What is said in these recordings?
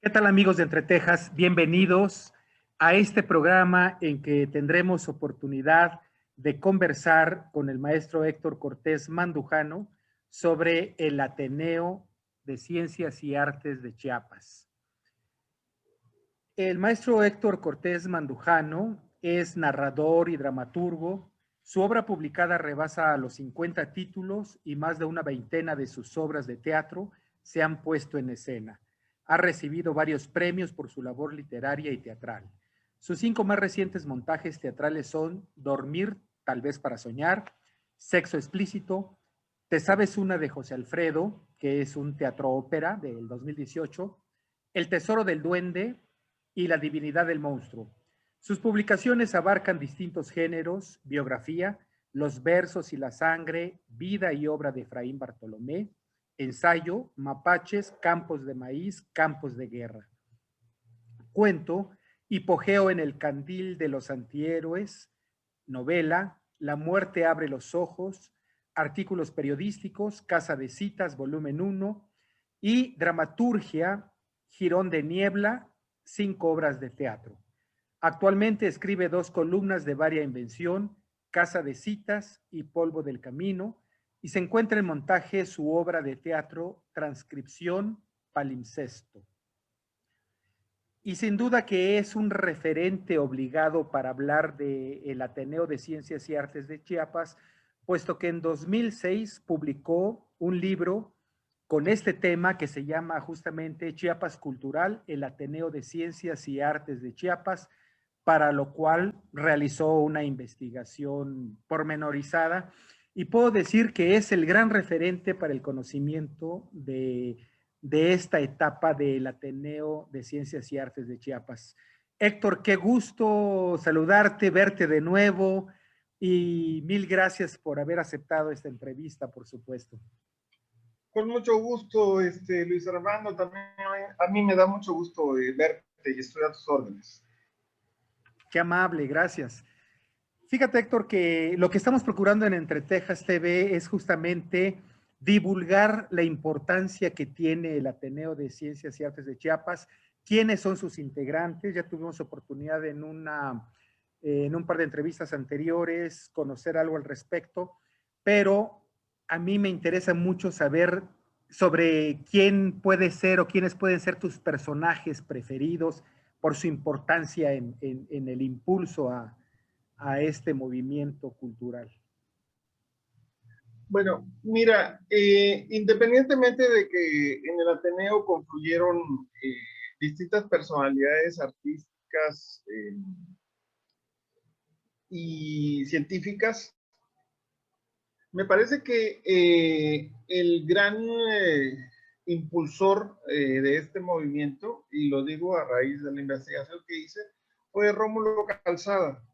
¿Qué tal, amigos de Entre Tejas? Bienvenidos a este programa en que tendremos oportunidad de conversar con el maestro Héctor Cortés Mandujano sobre el Ateneo de Ciencias y Artes de Chiapas. El maestro Héctor Cortés Mandujano es narrador y dramaturgo. Su obra publicada rebasa a los 50 títulos y más de una veintena de sus obras de teatro se han puesto en escena. Ha recibido varios premios por su labor literaria y teatral. Sus 5 más recientes montajes teatrales son Dormir, tal vez para soñar, Sexo explícito, Te sabes una de José Alfredo, que es un teatro ópera del 2018, El tesoro del duende y La divinidad del monstruo. Sus publicaciones abarcan distintos géneros: biografía, Los versos y la sangre, vida y obra de Efraín Bartolomé, ensayo, mapaches, campos de maíz, campos de guerra. Cuento, hipogeo en el candil de los antihéroes, novela, La muerte abre los ojos, artículos periodísticos, Casa de citas, volumen 1, y dramaturgia, Jirón de niebla, 5 obras de teatro. Actualmente escribe 2 columnas de varia invención, Casa de citas y Polvo del camino, y se encuentra en montaje su obra de teatro Transcripción, palimpsesto. Y sin duda que es un referente obligado para hablar del Ateneo de Ciencias y Artes de Chiapas, puesto que en 2006 publicó un libro con este tema que se llama justamente Chiapas Cultural, el Ateneo de Ciencias y Artes de Chiapas, para lo cual realizó una investigación pormenorizada, y puedo decir que es el gran referente para el conocimiento de esta etapa del Ateneo de Ciencias y Artes de Chiapas. Héctor, qué gusto saludarte, verte de nuevo, y mil gracias por haber aceptado esta entrevista, por supuesto. Con mucho gusto, Luis Armando, también a mí me da mucho gusto verte y estoy a tus órdenes. Qué amable, gracias. Fíjate, Héctor, que lo que estamos procurando en Entre Tejas TV es justamente divulgar la importancia que tiene el Ateneo de Ciencias y Artes de Chiapas, quiénes son sus integrantes. Ya tuvimos oportunidad en un par de entrevistas anteriores conocer algo al respecto, pero a mí me interesa mucho saber sobre quién puede ser o quiénes pueden ser tus personajes preferidos por su importancia en el impulso a este movimiento cultural. Bueno, mira, independientemente de que en el Ateneo confluyeron distintas personalidades artísticas y científicas, me parece que el gran impulsor de este movimiento, y lo digo a raíz de la investigación que hice, fue Rómulo Calzada,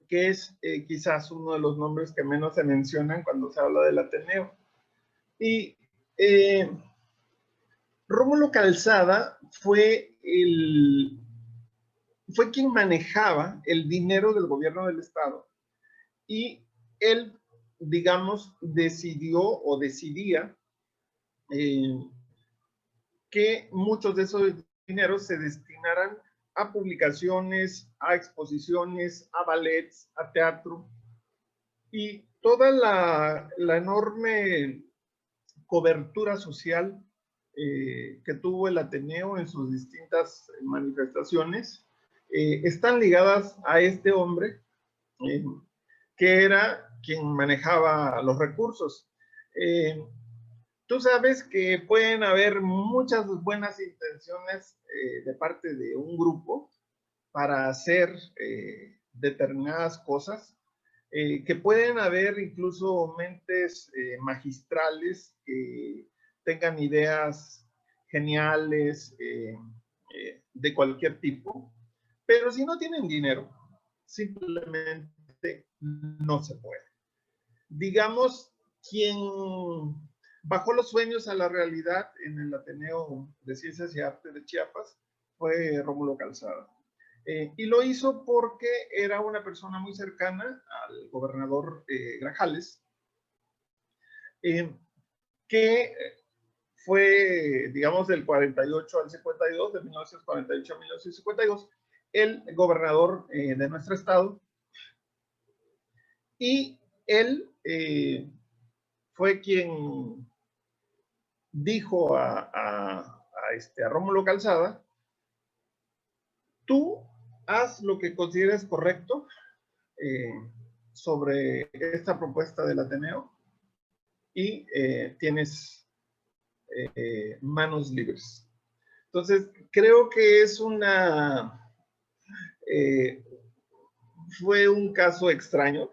que es quizás uno de los nombres que menos se mencionan cuando se habla del Ateneo. Y Rómulo Calzada fue quien manejaba el dinero del gobierno del estado, y él, digamos, decidió o decidía que muchos de esos dineros se destinaran a publicaciones, a exposiciones, a ballets, a teatro, y toda la enorme cobertura social que tuvo el Ateneo en sus distintas manifestaciones están ligadas a este hombre que era quien manejaba los recursos. Tú sabes que pueden haber muchas buenas intenciones de parte de un grupo para hacer determinadas cosas, que pueden haber incluso mentes magistrales que tengan ideas geniales de cualquier tipo, pero si no tienen dinero, simplemente no se puede. Digamos, quien bajó los sueños a la realidad en el Ateneo de Ciencias y Artes de Chiapas fue Rómulo Calzada. Y lo hizo porque era una persona muy cercana al gobernador Grajales, que fue, digamos, del 48 al 52, de 1948 a 1952, el gobernador de nuestro estado. Y él fue quien dijo a Rómulo Calzada: tú haz lo que consideres correcto sobre esta propuesta del Ateneo y tienes manos libres. Entonces, creo que es fue un caso extraño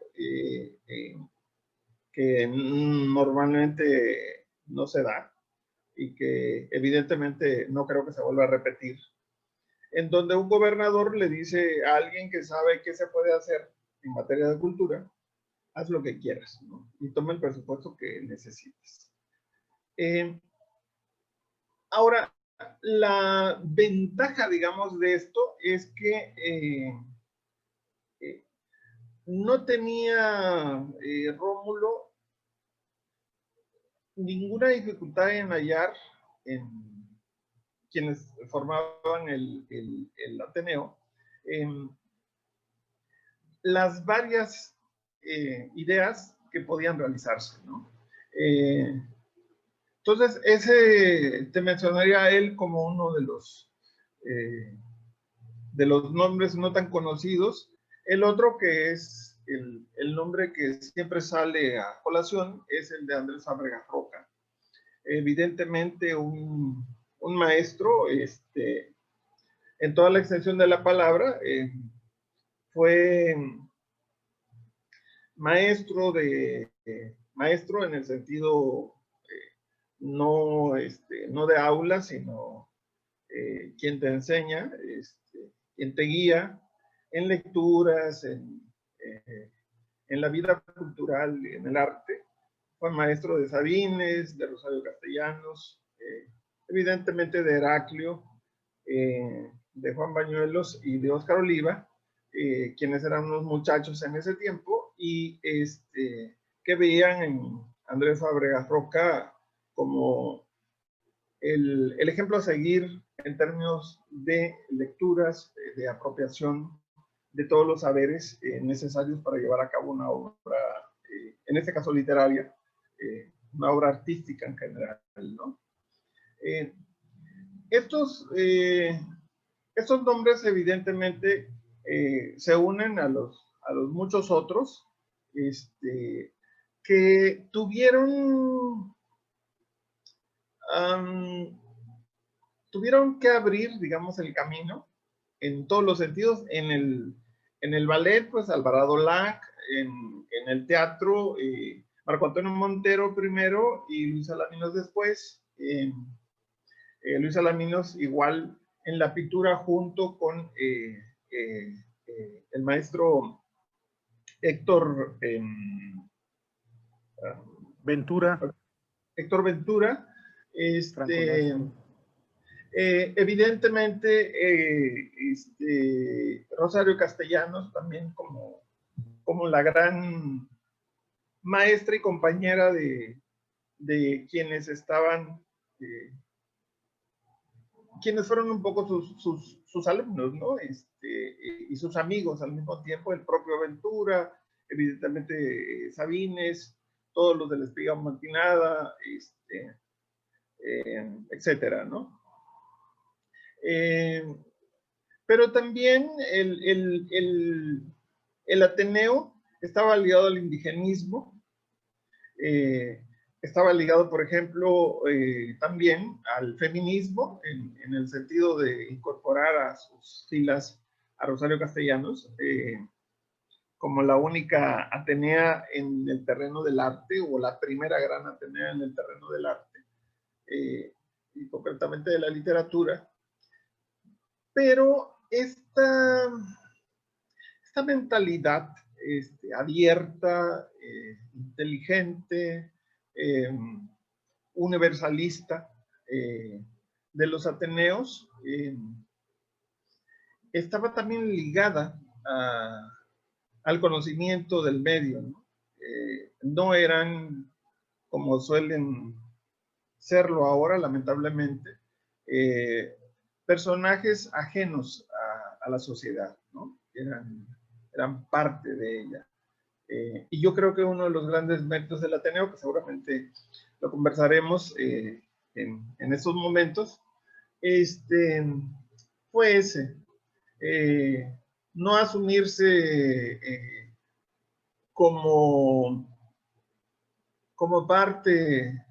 que normalmente no se da y que evidentemente no creo que se vuelva a repetir, en donde un gobernador le dice a alguien que sabe qué se puede hacer en materia de cultura: haz lo que quieras, ¿no? Y toma el presupuesto que necesites. Ahora, la ventaja, digamos, de esto es que no tenía Rómulo ninguna dificultad en hallar en quienes formaban el Ateneo las varias ideas que podían realizarse, ¿no? Entonces, te mencionaría a él como uno de los nombres no tan conocidos. El otro, que es el nombre que siempre sale a colación, es el de Andrés Fábregas Roca. Evidentemente un maestro, en toda la extensión de la palabra, fue maestro en el sentido no de aula, sino quien te enseña, quien te guía en lecturas, en la vida cultural, en el arte. Fue maestro de Sabines, de Rosario Castellanos, evidentemente de Heraclio, de Juan Bañuelos y de Óscar Oliva, quienes eran unos muchachos en ese tiempo y que veían en Andrés Fábregas Roca como el ejemplo a seguir en términos de lecturas, de apropiación de todos los saberes necesarios para llevar a cabo una obra, en este caso literaria, una obra artística en general, ¿no? Estos nombres evidentemente se unen a los muchos otros que tuvieron que abrir, digamos, el camino en todos los sentidos. En el ballet, pues Alvarado Lac; en el teatro, Marco Antonio Montero primero y Luis Alaminos después. Luis Alaminos igual en la pintura junto con el maestro Héctor Ventura. Héctor Ventura. Evidentemente, Rosario Castellanos también como la gran maestra y compañera de quienes estaban, quienes fueron un poco sus alumnos, ¿no? Y sus amigos al mismo tiempo, el propio Ventura, evidentemente Sabines, todos los de la Espiga Montinada, etcétera, ¿no? Pero también el Ateneo estaba ligado al indigenismo, estaba ligado, por ejemplo, también al feminismo, en el sentido de incorporar a sus filas a Rosario Castellanos como la única Atenea en el terreno del arte, o la primera gran Atenea en el terreno del arte, y concretamente de la literatura. Pero esta mentalidad abierta, inteligente, universalista de los ateneos estaba también ligada al conocimiento del medio, ¿no? No eran, como suelen serlo ahora, lamentablemente, personajes ajenos a la sociedad, ¿no? Eran parte de ella. Y yo creo que uno de los grandes méritos del Ateneo, que seguramente lo conversaremos en estos momentos, fue ese. No asumirse como, como parte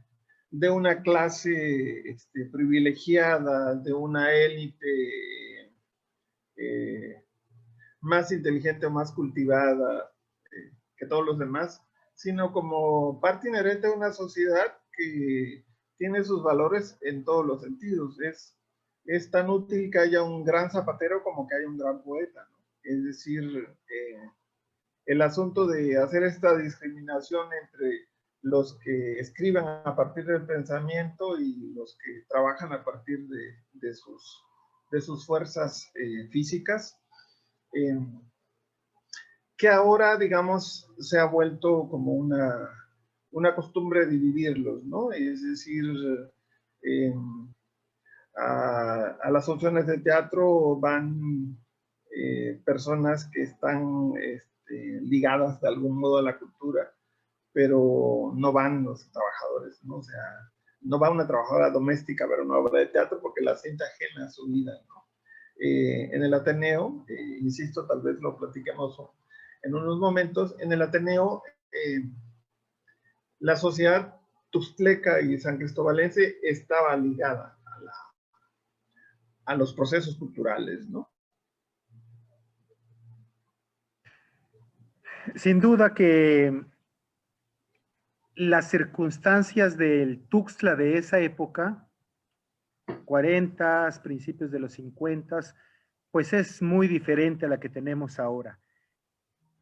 de una clase privilegiada, de una élite más inteligente o más cultivada que todos los demás, sino como parte inherente a una sociedad que tiene sus valores en todos los sentidos. Es tan útil que haya un gran zapatero como que haya un gran poeta, ¿no? Es decir, el asunto de hacer esta discriminación entre los que escriben a partir del pensamiento y los que trabajan a partir de sus fuerzas físicas, que ahora, digamos, se ha vuelto como una costumbre dividirlos, ¿no? Es decir, a las funciones de teatro van personas que están ligadas de algún modo a la cultura, pero no van los trabajadores, ¿no? O sea, no va una trabajadora doméstica a ver una obra de teatro porque la siente ajena a su vida, ¿no? En el Ateneo, insisto, tal vez lo platiquemos en unos momentos, en el Ateneo, la sociedad tuxtleca y san cristobalense estaba ligada a los procesos culturales, ¿no? Sin duda que las circunstancias del Tuxtla de esa época, 40, principios de los 50, pues es muy diferente a la que tenemos ahora.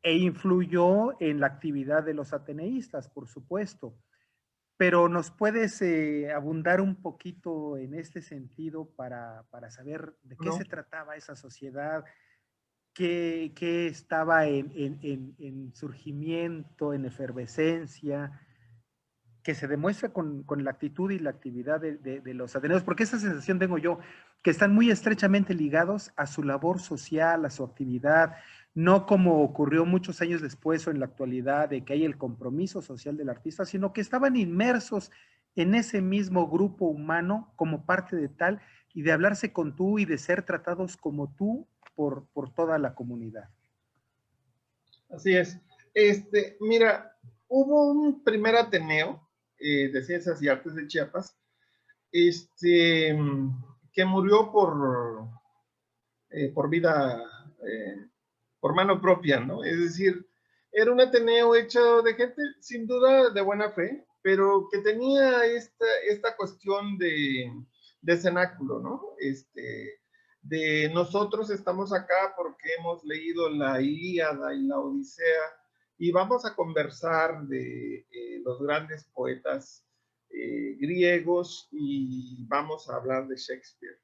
E influyó en la actividad de los ateneístas, por supuesto. Pero ¿nos puedes abundar un poquito en este sentido para saber de qué se trataba esa sociedad? ¿Qué estaba en surgimiento, en efervescencia? Que se demuestra con la actitud y la actividad de los ateneos, porque esa sensación tengo yo, que están muy estrechamente ligados a su labor social, a su actividad, no como ocurrió muchos años después o en la actualidad, de que hay el compromiso social del artista, sino que estaban inmersos en ese mismo grupo humano como parte de tal, y de hablarse con tú y de ser tratados como tú por toda la comunidad. Así es. Mira, hubo un primer Ateneo de Ciencias y Artes de Chiapas, que murió por vida, por mano propia, ¿no? Es decir, era un Ateneo hecho de gente sin duda de buena fe, pero que tenía esta cuestión de cenáculo, ¿no? De nosotros estamos acá porque hemos leído la Ilíada y la Odisea y vamos a conversar de los grandes poetas griegos y vamos a hablar de Shakespeare.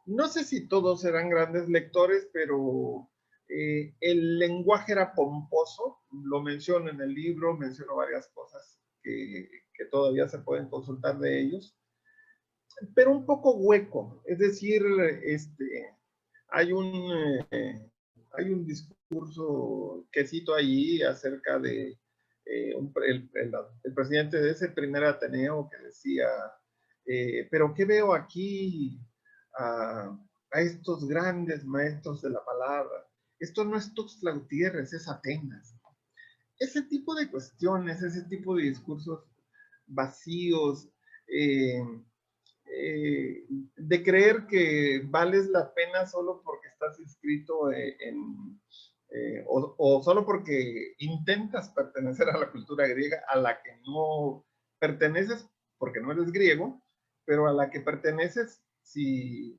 No sé si todos eran grandes lectores, pero el lenguaje era pomposo, lo menciono en el libro, menciono varias cosas que todavía se pueden consultar de ellos, pero un poco hueco, es decir, hay hay un discurso que cito allí acerca de el presidente de ese primer Ateneo que decía, pero ¿qué veo aquí a estos grandes maestros de la palabra? Esto no es Tuxtla Gutiérrez, es Atenas. Ese tipo de cuestiones, ese tipo de discursos vacíos, eh, de creer que vales la pena solo porque estás inscrito o solo porque intentas pertenecer a la cultura griega, a la que no perteneces porque no eres griego, pero a la que perteneces si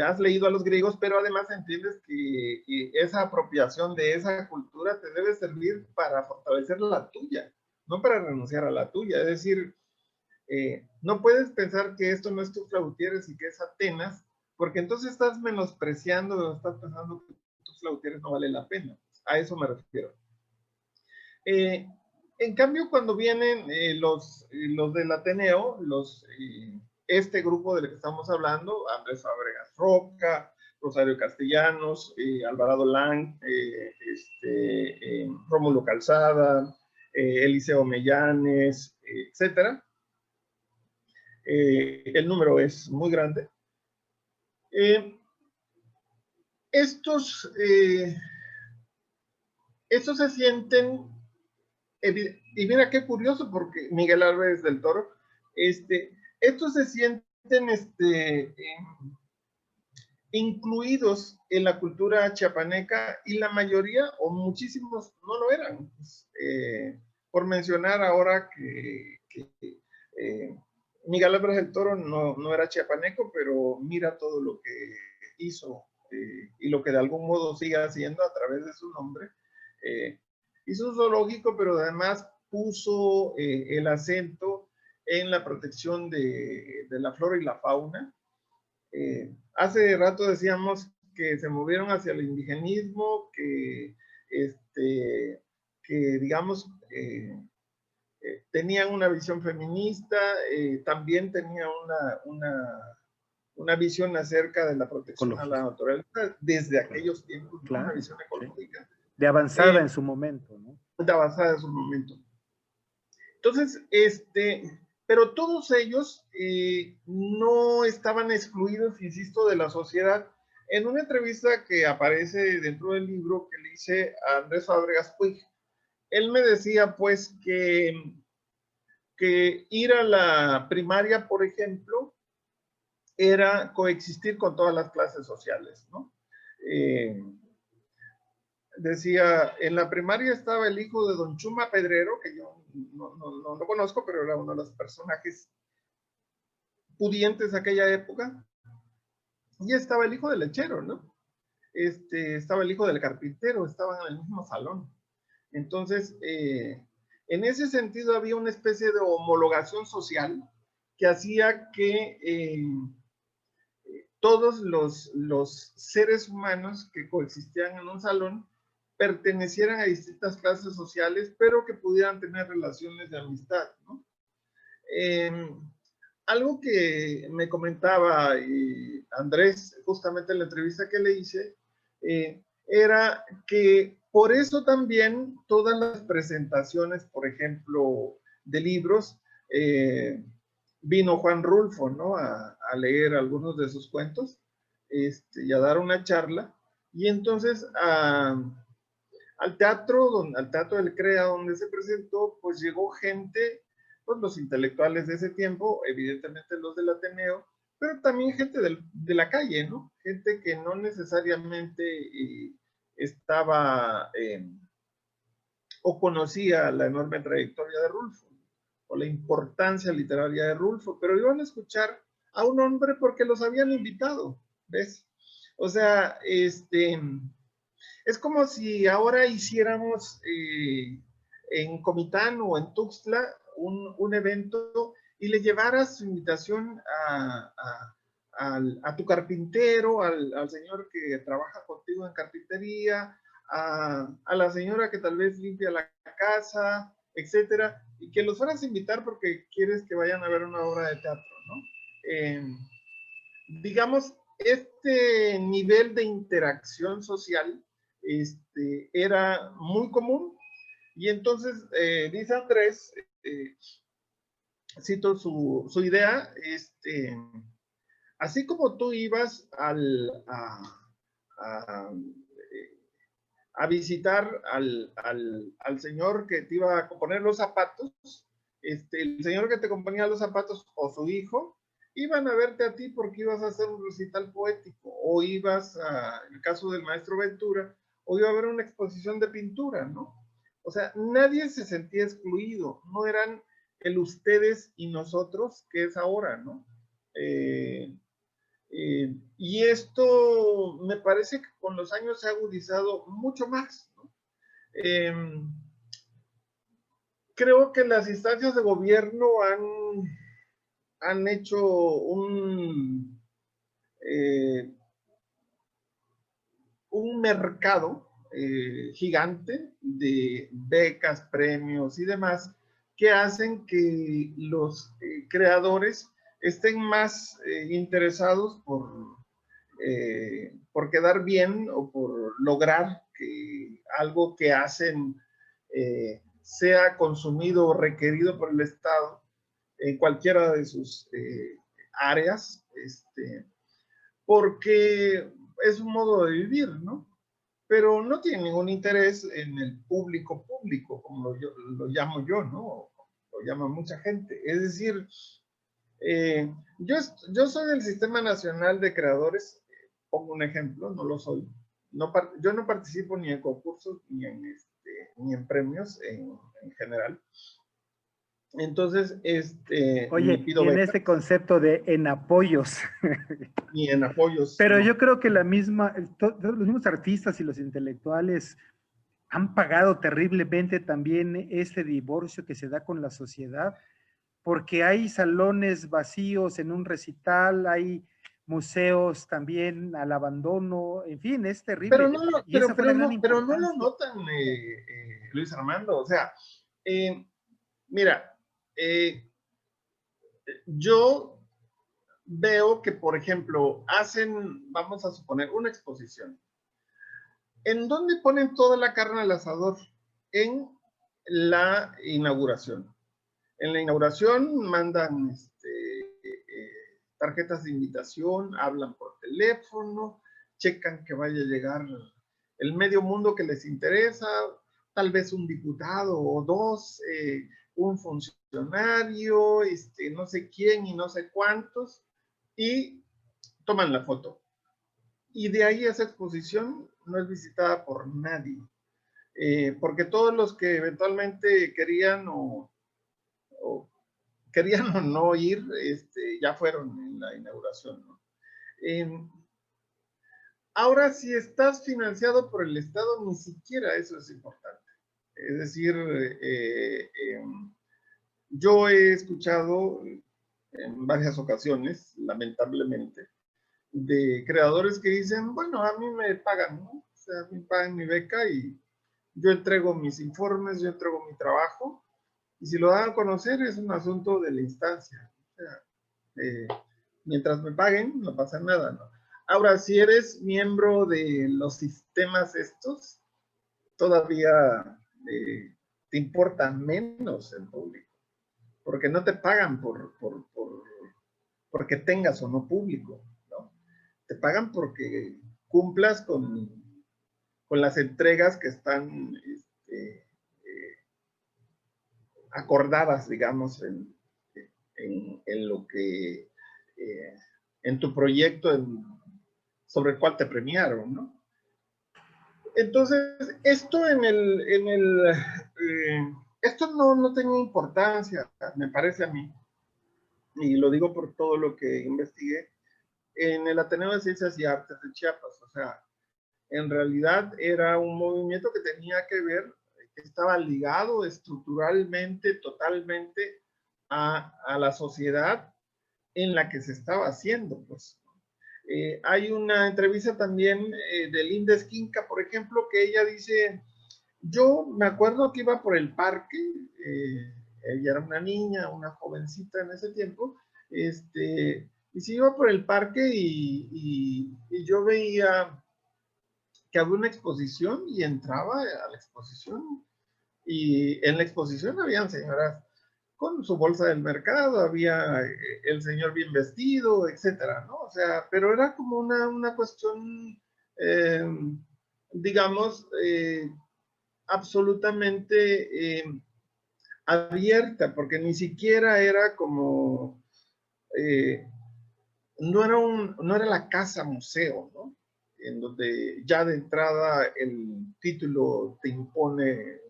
has leído a los griegos, pero además entiendes que esa apropiación de esa cultura te debe servir para fortalecer la tuya, no para renunciar a la tuya. Es decir, no puedes pensar que esto no es Tuxtla Gutiérrez y que es Atenas, porque entonces estás menospreciando o estás pensando que Tuxtla Gutiérrez no vale la pena. A eso me refiero. En cambio, cuando vienen los del Ateneo, este grupo del que estamos hablando, Andrés Fábregas Roca, Rosario Castellanos, Alvarado Lang, Rómulo Calzada, Eliseo Mellanes, etcétera. El número es muy grande. Estos se sienten, y mira qué curioso, porque Miguel Álvarez del Toro, estos se sienten incluidos en la cultura chiapaneca, y la mayoría o muchísimos no lo eran. Por mencionar ahora que Miguel Álvarez del Toro no era chiapaneco, pero mira todo lo que hizo y lo que de algún modo sigue haciendo a través de su nombre. Hizo un zoológico, pero además puso el acento en la protección de la flora y la fauna. Hace rato decíamos que se movieron hacia el indigenismo, que digamos, tenían una visión feminista, también tenían una visión acerca de la protección a la naturaleza desde aquellos tiempos, ¿no? Claro, una visión ecológica. Sí. De avanzada en su momento, ¿no? De avanzada en su momento. Entonces, pero todos ellos no estaban excluidos, insisto, de la sociedad. En una entrevista que aparece dentro del libro que le hice a Andrés Fábregas Puig, él me decía pues que ir a la primaria, por ejemplo, era coexistir con todas las clases sociales, ¿no? Decía, en la primaria estaba el hijo de don Chuma Pedrero, que yo no lo conozco, pero era uno de los personajes pudientes de aquella época, y estaba el hijo del lechero, ¿no? Estaba el hijo del carpintero, estaban en el mismo salón. Entonces, en ese sentido había una especie de homologación social que hacía que todos los seres humanos que coexistían en un salón pertenecieran a distintas clases sociales, pero que pudieran tener relaciones de amistad, ¿no? Algo que me comentaba Andrés, justamente en la entrevista que le hice, era que por eso también todas las presentaciones, por ejemplo, de libros, vino Juan Rulfo, ¿no? A leer algunos de sus cuentos y a dar una charla. Y entonces al teatro del CREA, donde se presentó, pues llegó gente, pues los intelectuales de ese tiempo, evidentemente los del Ateneo, pero también gente de la calle, ¿no? Gente que no necesariamente estaba o conocía la enorme trayectoria de Rulfo o la importancia literaria de Rulfo, pero iban a escuchar a un hombre porque los habían invitado, ¿ves? O sea, es como si ahora hiciéramos en Comitán o en Tuxtla un evento y le llevaras su invitación a tu carpintero, al señor que trabaja contigo en carpintería, a la señora que tal vez limpia la casa, etcétera, y que los fueras a invitar porque quieres que vayan a ver una obra de teatro, ¿no? Digamos, este nivel de interacción social era muy común, y entonces dice Andrés, cito su idea, así como tú ibas a visitar al señor que te iba a componer los zapatos, el señor que te componía los zapatos o su hijo, iban a verte a ti porque ibas a hacer un recital poético, o ibas, en el caso del maestro Ventura, o iba a haber una exposición de pintura, ¿no? O sea, nadie se sentía excluido, no eran el ustedes y nosotros, que es ahora, ¿no? Y esto me parece que con los años se ha agudizado mucho más, ¿no? Creo que las instancias de gobierno han hecho un mercado gigante de becas, premios y demás que hacen que los creadores estén más interesados por quedar bien o por lograr que algo que hacen sea consumido o requerido por el Estado en cualquiera de sus áreas, porque es un modo de vivir, ¿no? Pero no tiene ningún interés en el público, como lo llamo yo, ¿no? Lo llama mucha gente. Es decir, yo soy del Sistema Nacional de Creadores, pongo un ejemplo, no lo soy. No, yo no participo ni en concursos ni en premios en general. Entonces, ni Oye, pido y en becas, este concepto de en apoyos. ni en apoyos, Pero no. yo creo que los mismos artistas y los intelectuales han pagado terriblemente también este divorcio que se da con la sociedad, porque hay salones vacíos en un recital, hay museos también al abandono, en fin, es terrible. Y esa fue la gran Pero no lo importancia. notan, Luis Armando. O sea, mira, yo veo que, por ejemplo, hacen, vamos a suponer, una exposición. ¿En dónde ponen toda la carne al asador? En la inauguración. En la inauguración mandan tarjetas de invitación, hablan por teléfono, checan que vaya a llegar el medio mundo que les interesa, tal vez un diputado o dos, un funcionario, no sé quién y no sé cuántos, y toman la foto. Y de ahí esa exposición no es visitada por nadie, porque todos los que eventualmente querían o querían o no ir, ya fueron en la inauguración, ¿no? Ahora, si estás financiado por el Estado, ni siquiera eso es importante. Es decir, yo he escuchado en varias ocasiones, lamentablemente, de creadores que dicen, bueno, a mí me pagan, ¿no? O sea, a mí me pagan mi beca y yo entrego mis informes, yo entrego mi trabajo, y si lo dan a conocer es un asunto de la instancia. O sea, mientras me paguen, no pasa nada, ¿no? Ahora, si eres miembro de los sistemas estos, todavía te importa menos el público, porque no te pagan porque tengas o no público, ¿no? Te pagan porque cumplas con las entregas que están acordadas, digamos, en lo que, en tu proyecto sobre el cual te premiaron, ¿no? Entonces, esto esto no tenía importancia, me parece a mí, y lo digo por todo lo que investigué, en el Ateneo de Ciencias y Artes de Chiapas. O sea, en realidad era un movimiento que tenía que ver, que estaba ligado estructuralmente, totalmente a la sociedad en la que se estaba haciendo, pues. Hay una entrevista también de Linda Esquinca, por ejemplo, que ella dice, yo me acuerdo que iba por el parque, ella era una niña, una jovencita en ese tiempo, y se iba por el parque y yo veía que había una exposición y entraba a la exposición y en la exposición habían señoras con su bolsa del mercado, había el señor bien vestido, etcétera, ¿no? O sea, pero era como una cuestión, eh, digamos, absolutamente abierta, porque ni siquiera era como, eh, no era la casa museo, ¿no? En donde ya de entrada el título te impone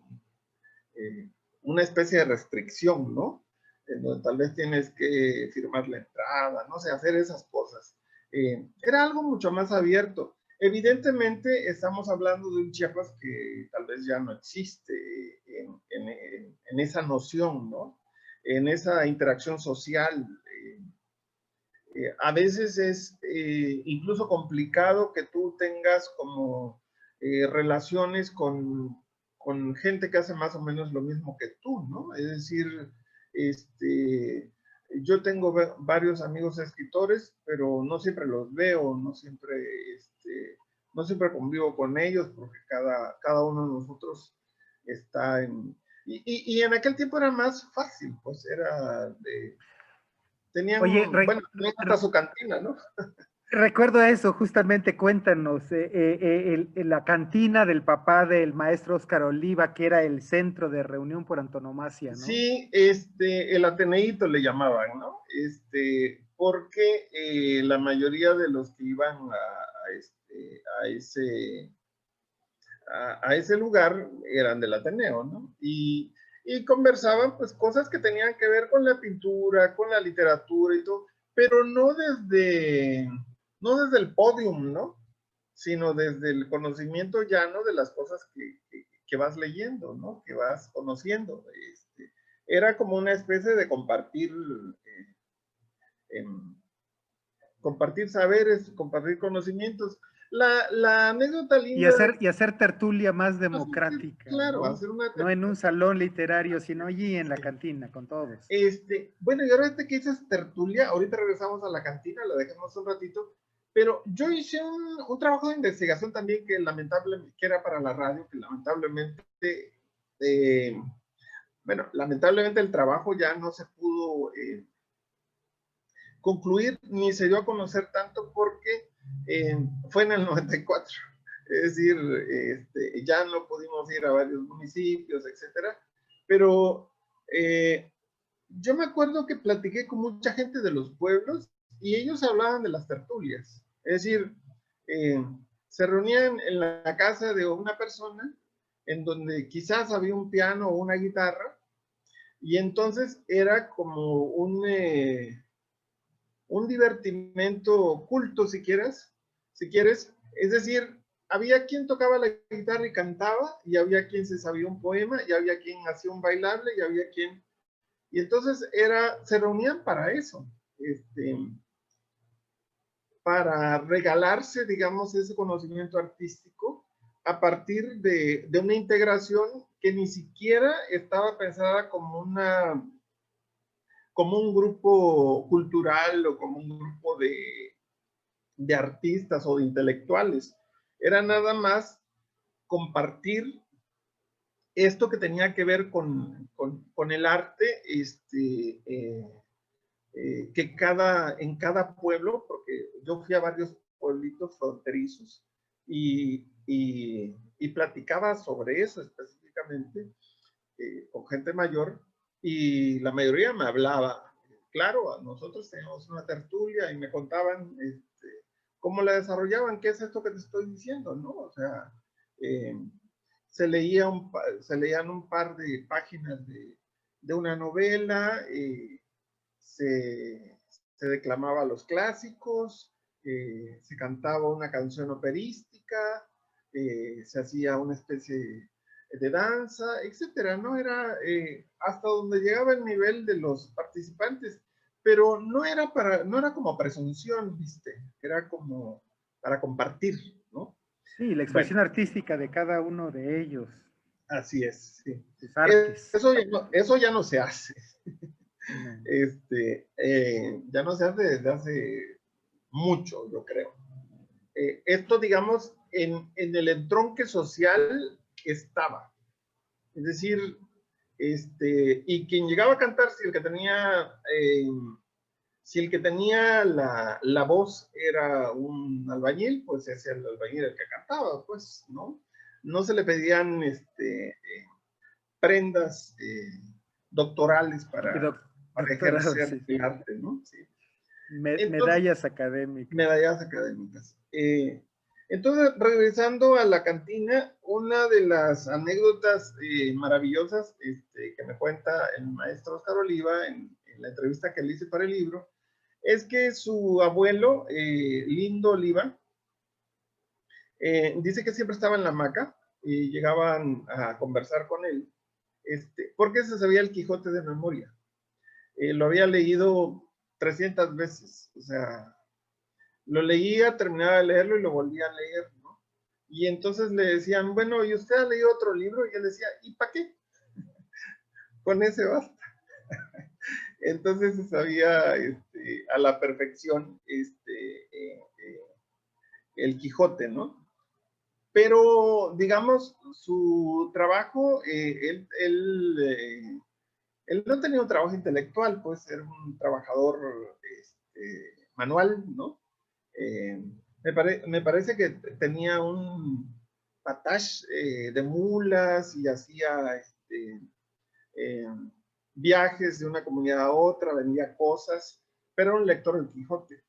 una especie de restricción, ¿no? En donde tal vez tienes que firmar la entrada, no sé, hacer esas cosas. Era algo mucho más abierto. Evidentemente estamos hablando de un Chiapas que tal vez ya no existe en esa noción, ¿no? En esa interacción social. A veces es incluso complicado que tú tengas como relaciones con gente que hace más o menos lo mismo que tú, ¿no? Es decir, yo tengo varios amigos escritores, pero no siempre los veo, no siempre convivo con ellos, porque cada uno de nosotros está en... Y en aquel tiempo era más fácil, pues era de... Oye, Bueno, tenían hasta su cantina, ¿no? recuerdo eso, justamente cuéntanos, la cantina del papá del maestro Óscar Oliva, que era el centro de reunión por antonomasia, ¿no? Sí, el Ateneíto le llamaban, ¿no? Porque la mayoría de los que iban a ese lugar eran del Ateneo, ¿no? Y conversaban pues cosas que tenían que ver con la pintura, con la literatura y todo, pero no desde el podium, ¿no? Sino desde el conocimiento llano de las cosas que vas leyendo, ¿no? Que vas conociendo. Era como una especie de compartir saberes, compartir conocimientos. La anécdota linda de... Y hacer tertulia más democrática, Claro, ¿no? hacer una... No en un salón literario, sino allí en la cantina, con todos. Bueno, y ahora que dices tertulia, ahorita regresamos a la cantina, la dejamos un ratito, pero yo hice un trabajo de investigación también que lamentablemente, que era para la radio, que lamentablemente, bueno, lamentablemente el trabajo ya no se pudo concluir ni se dio a conocer tanto porque fue en el 94. Es decir, ya no pudimos ir a varios municipios, etcétera, pero yo me acuerdo que platiqué con mucha gente de los pueblos y ellos hablaban de las tertulias. Es decir, eh, se reunían en la casa de una persona en donde quizás había un piano o una guitarra y entonces era como un divertimento oculto, si quieres. Es decir, había quien tocaba la guitarra y cantaba, y había quien se sabía un poema, y había quien hacía un bailable, y había quien... Y entonces se reunían para eso, para regalarse, digamos, ese conocimiento artístico a partir de una integración que ni siquiera estaba pensada como un grupo cultural o como un grupo de artistas o de intelectuales. Era nada más compartir esto que tenía que ver con el arte, que en cada pueblo, porque yo fui a varios pueblitos fronterizos y platicaba sobre eso específicamente con gente mayor y la mayoría me hablaba. Claro, nosotros teníamos una tertulia y me contaban cómo la desarrollaban, qué es esto que te estoy diciendo, ¿no? O sea, eh, se leían un par de páginas de una novela, se declamaba los clásicos, se cantaba una canción operística, se hacía una especie de danza, etcétera, ¿no? Era hasta donde llegaba el nivel de los participantes, pero no era como presunción, ¿viste? Era como para compartir, ¿no? Sí, la Bueno, expresión artística de cada uno de ellos, así es, sí. sus artes. Eso ya no se hace. No. Ya no se hace desde hace mucho, yo creo. Esto, digamos, en el entronque social estaba. Es decir, y quien llegaba a cantar, si el que tenía la voz era un albañil, pues ese era el albañil el que cantaba, pues, ¿no? No se le pedían prendas doctorales para Doctorado, ejercer sí. el arte, ¿no? Sí. Entonces, Medallas académicas. medallas académicas. Entonces, regresando a la cantina, una de las anécdotas maravillosas que me cuenta el maestro Óscar Oliva en la entrevista que le hice para el libro, es que su abuelo, Lindo Oliva, dice que siempre estaba en la hamaca y llegaban a conversar con él, porque se sabía el Quijote de memoria. Lo había leído 300 veces, o sea, lo leía, terminaba de leerlo y lo volvía a leer, ¿no? Y entonces le decían, bueno, ¿y usted ha leído otro libro? Y él decía, ¿y para qué? Con ese basta. Entonces se sabía a la perfección el Quijote, ¿no? Pero, digamos, su trabajo, él no tenía un trabajo intelectual, pues era un trabajador manual, ¿no? Me parece que tenía un patash de mulas y hacía eh, viajes de una comunidad a otra, vendía cosas, pero era un lector del Quijote.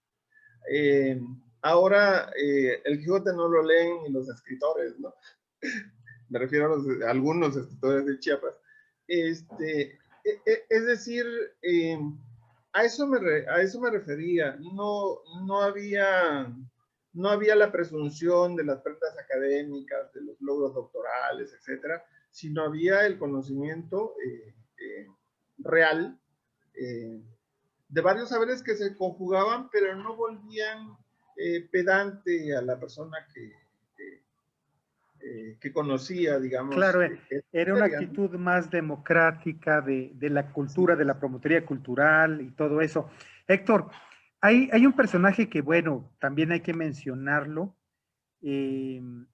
Eh, Ahora el Quijote no lo leen ni los escritores, ¿no? Me refiero a algunos escritores de Chiapas. Es decir, a eso me refería. No había la presunción de las prendas académicas, de los logros doctorales, etcétera, sino había el conocimiento real de varios saberes que se conjugaban, pero no volvían pedante a la persona que conocía, digamos. Claro, era una actitud más democrática de la cultura, de la promotoría cultural y todo eso. Héctor, hay un personaje que, bueno, también hay que mencionarlo,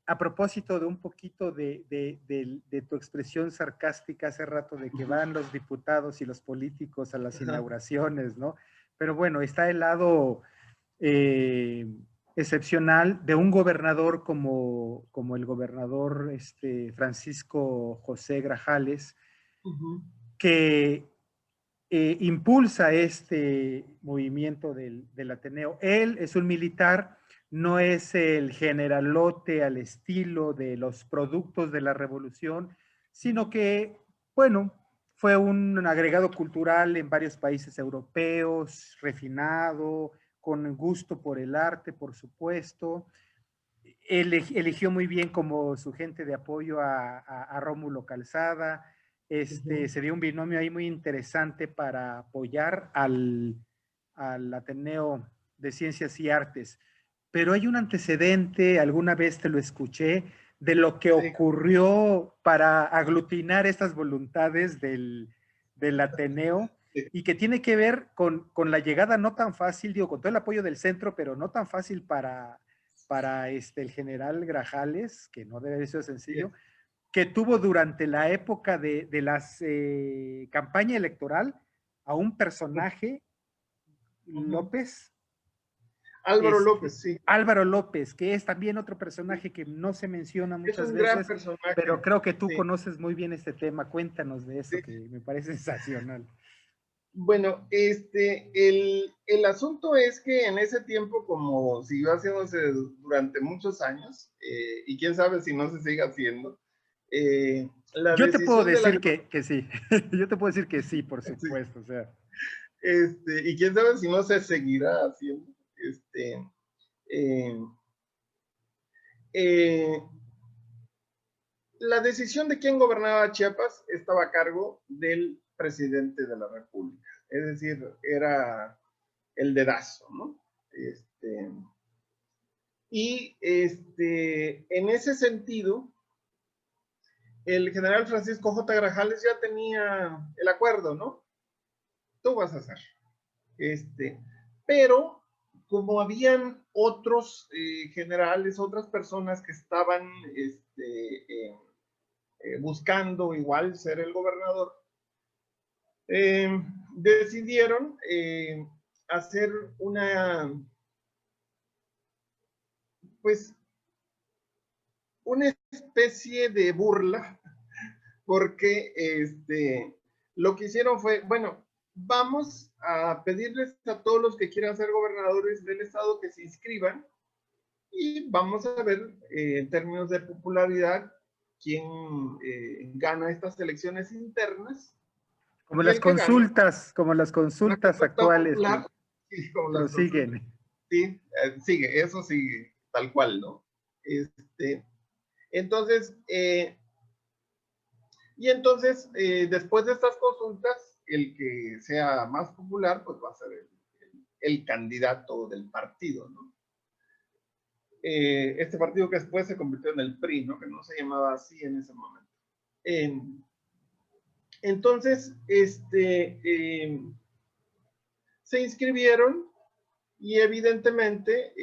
a propósito de un poquito de tu expresión sarcástica hace rato de que van los diputados y los políticos a las inauguraciones, ¿no? Pero bueno, está el lado excepcional de un gobernador como el gobernador Francisco José Grajales, que impulsa este movimiento del Ateneo. Él es un militar, no es el generalote al estilo de los productos de la revolución, sino que, bueno, fue un agregado cultural en varios países europeos, refinado, con gusto por el arte, por supuesto. Eligió muy bien como su gente de apoyo a Rómulo Calzada. Se dio un binomio ahí muy interesante para apoyar al Ateneo de Ciencias y Artes. Pero hay un antecedente, alguna vez te lo escuché, de lo que ocurrió para aglutinar estas voluntades del Ateneo y que tiene que ver con la llegada no tan fácil, digo, con todo el apoyo del centro, pero no tan fácil para el general Grajales, que no debe ser sencillo, que tuvo durante la época de las campaña electoral a un personaje, López. Álvaro López, sí. Álvaro López, que es también otro personaje que no se menciona muchas veces, gran personaje, pero creo que tú conoces muy bien este tema. Cuéntanos de eso, que me parece sensacional. Bueno, el asunto es que en ese tiempo, como siguió haciéndose durante muchos años, y quién sabe si no se sigue haciendo, yo te puedo decir que sí, yo te puedo decir que sí, por supuesto, sí. O sea. Y quién sabe si no se seguirá haciendo. La decisión de quién gobernaba Chiapas estaba a cargo del presidente de la República, es decir, era el dedazo, ¿no? Y en ese sentido, el general Francisco J. Grajales ya tenía el acuerdo, ¿no? Tú vas a hacer. Pero como habían otros generales, otras personas que estaban buscando igual ser el gobernador, decidieron hacer una especie de burla, porque lo que hicieron fue, bueno, vamos a pedirles a todos los que quieran ser gobernadores del estado que se inscriban y vamos a ver en términos de popularidad quién gana estas elecciones internas. Como las consultas, como las consultas actuales. Popular, sí, como las siguen. Sí, sigue, eso sigue, tal cual, ¿no? Entonces, después de estas consultas, el que sea más popular, pues va a ser el candidato del partido, ¿no? este partido que después se convirtió en el PRI, ¿no? Que no se llamaba así en ese momento. Entonces, se inscribieron y evidentemente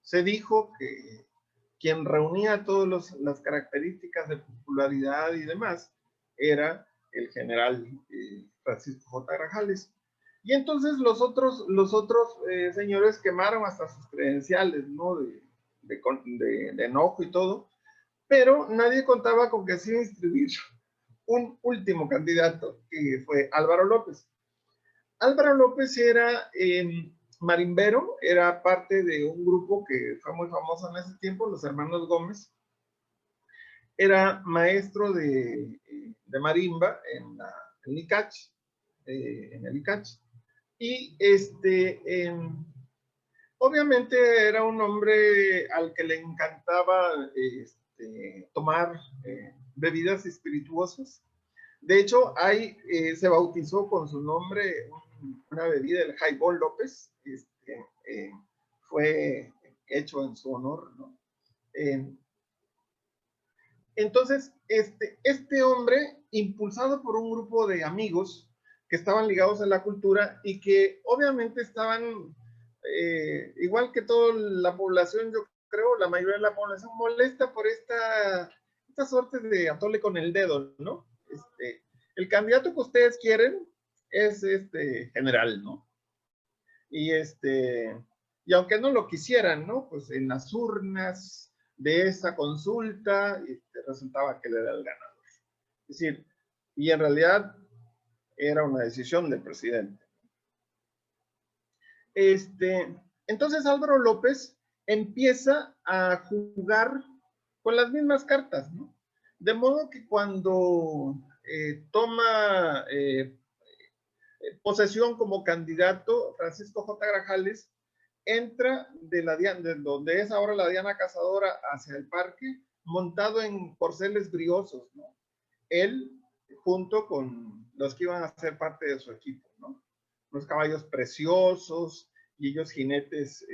se dijo que quien reunía todas las características de popularidad y demás era el general Francisco J. Grajales. Y entonces los otros señores quemaron hasta sus credenciales, ¿no? De enojo y todo, pero nadie contaba con que se iba a inscribir un último candidato, que fue Álvaro López. Álvaro López era marimbero, era parte de un grupo que fue muy famoso en ese tiempo, los hermanos Gómez. Era maestro de marimba en el ICACH. Y obviamente era un hombre al que le encantaba tomar bebidas espirituosas. De hecho, se bautizó con su nombre una bebida, el Highball López, fue hecho en su honor, ¿no? Entonces, este hombre, impulsado por un grupo de amigos que estaban ligados a la cultura y que obviamente estaban, igual que toda la población, yo creo, la mayoría de la población molesta por esta suerte de atole con el dedo, ¿no? El candidato que ustedes quieren es general, ¿no? Y aunque no lo quisieran, ¿no? Pues en las urnas de esa consulta resultaba que él era el ganador. Es decir, y en realidad era una decisión del presidente. Entonces Álvaro López empieza a jugar con las mismas cartas, ¿no? De modo que cuando toma posesión como candidato, Francisco J. Grajales entra de donde es ahora la Diana Cazadora hacia el parque, montado en corceles briosos, ¿no? Él, junto con los que iban a ser parte de su equipo, ¿no? Unos caballos preciosos y ellos jinetes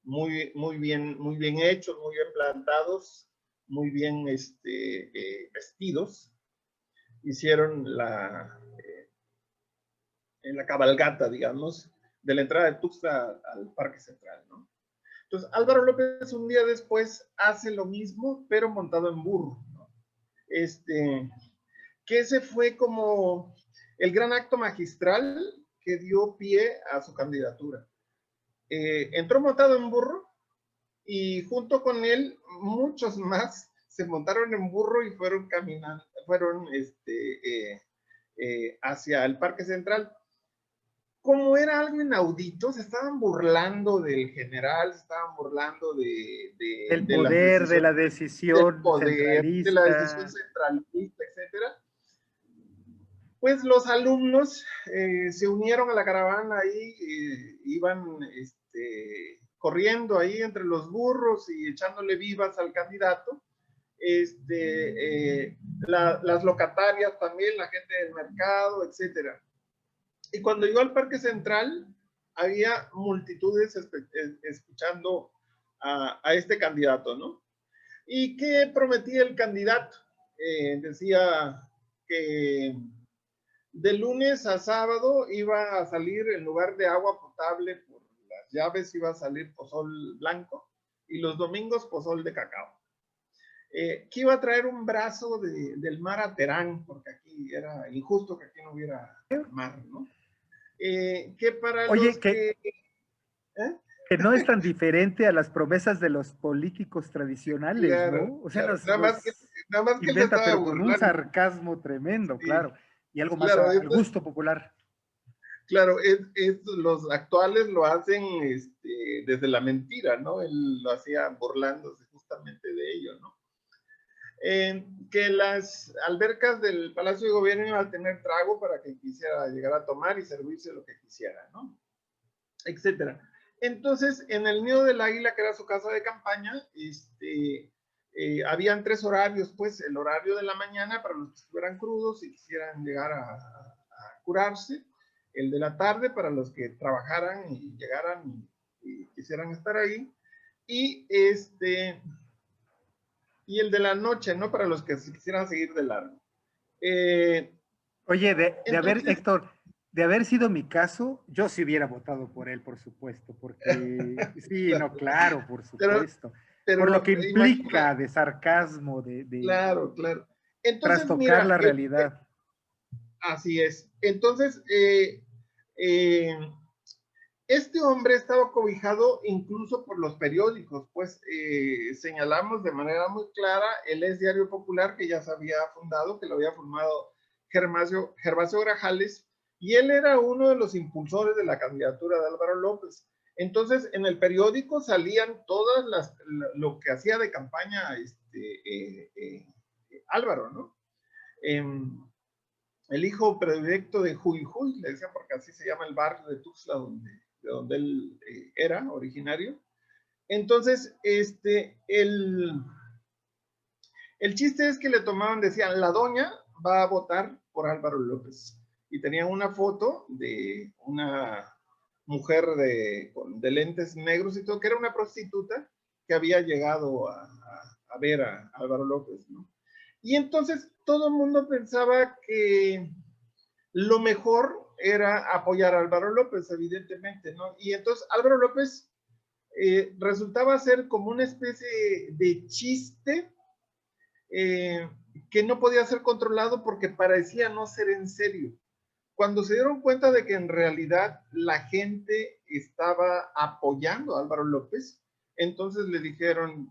muy bien hechos, muy bien plantados, muy bien vestidos. Hicieron en la cabalgata, digamos, de la entrada de Tuxtla al Parque Central, ¿no? Entonces, Álvaro López un día después hace lo mismo, pero montado en burro, ¿no? Que ese fue como el gran acto magistral que dio pie a su candidatura. Entró montado en burro y junto con él muchos más se montaron en burro y fueron caminando, hacia el Parque Central. Como era algo inaudito, se estaban burlando del general, se estaban burlando del poder, de la decisión de la decisión centralista, etcétera. Pues los alumnos se unieron a la caravana y iban corriendo ahí entre los burros y echándole vivas al candidato. Las locatarias también, la gente del mercado, etcétera. Y cuando llegó al Parque Central, había multitudes escuchando a este candidato, ¿no? ¿Y qué prometía el candidato? Decía que de lunes a sábado iba a salir, en lugar de agua potable por las llaves, iba a salir pozol blanco y los domingos pozol de cacao. Que iba a traer un brazo del mar a Terán, porque aquí era injusto que aquí no hubiera mar, ¿no? Que para Oye, los que no es tan diferente a las promesas de los políticos tradicionales, claro, ¿no? O sea, claro. Nada más que él se inventa, estaba pero con un burlando. sarcasmo tremendo, Sí, claro, y algo más claro, al gusto popular. Claro, los actuales lo hacen desde la mentira, ¿no? Él lo hacía burlándose justamente de ello, ¿no? Que las albercas del Palacio de Gobierno iban a tener trago para quien quisiera llegar a tomar y servirse lo que quisiera, ¿no? Etcétera. Entonces, en el Nido del Águila, que era su casa de campaña, habían 3 horarios, pues el horario de la mañana para los que estuvieran crudos y quisieran llegar a curarse, el de la tarde para los que trabajaran y llegaran y quisieran estar ahí. Y y el de la noche, ¿no? Para los que quisieran seguir de largo. Oye, de haber, Entonces, Héctor, de haber sido mi caso, yo sí hubiera votado por él, por supuesto, porque sí, no, claro, por pero, supuesto. Por lo pero que imagina, implica de sarcasmo, de claro, claro. Entonces, trastocar mira, la realidad. así es. Entonces, eh, este hombre estaba cobijado incluso por los periódicos, pues señalamos de manera muy clara el Es Diario Popular, que ya se había fundado, que lo había formado Gervasio Grajales, y él era uno de los impulsores de la candidatura de Álvaro López. Entonces, en el periódico salían todas lo que hacía de campaña Álvaro, ¿no? Eh, el hijo predilecto de Juy Juy, le decía porque así se llama el barrio de Tuxtla, de donde él era originario. Entonces, el chiste es que le tomaban, decían, la doña va a votar por Álvaro López. Y tenían una foto de una mujer de lentes negros y todo, que era una prostituta que había llegado a ver a Álvaro López, ¿no? Y entonces todo el mundo pensaba que lo mejor era apoyar a Álvaro López, evidentemente, ¿no? Y entonces Álvaro López resultaba ser como una especie de chiste que no podía ser controlado porque parecía no ser en serio. Cuando se dieron cuenta de que en realidad la gente estaba apoyando a Álvaro López, entonces le dijeron,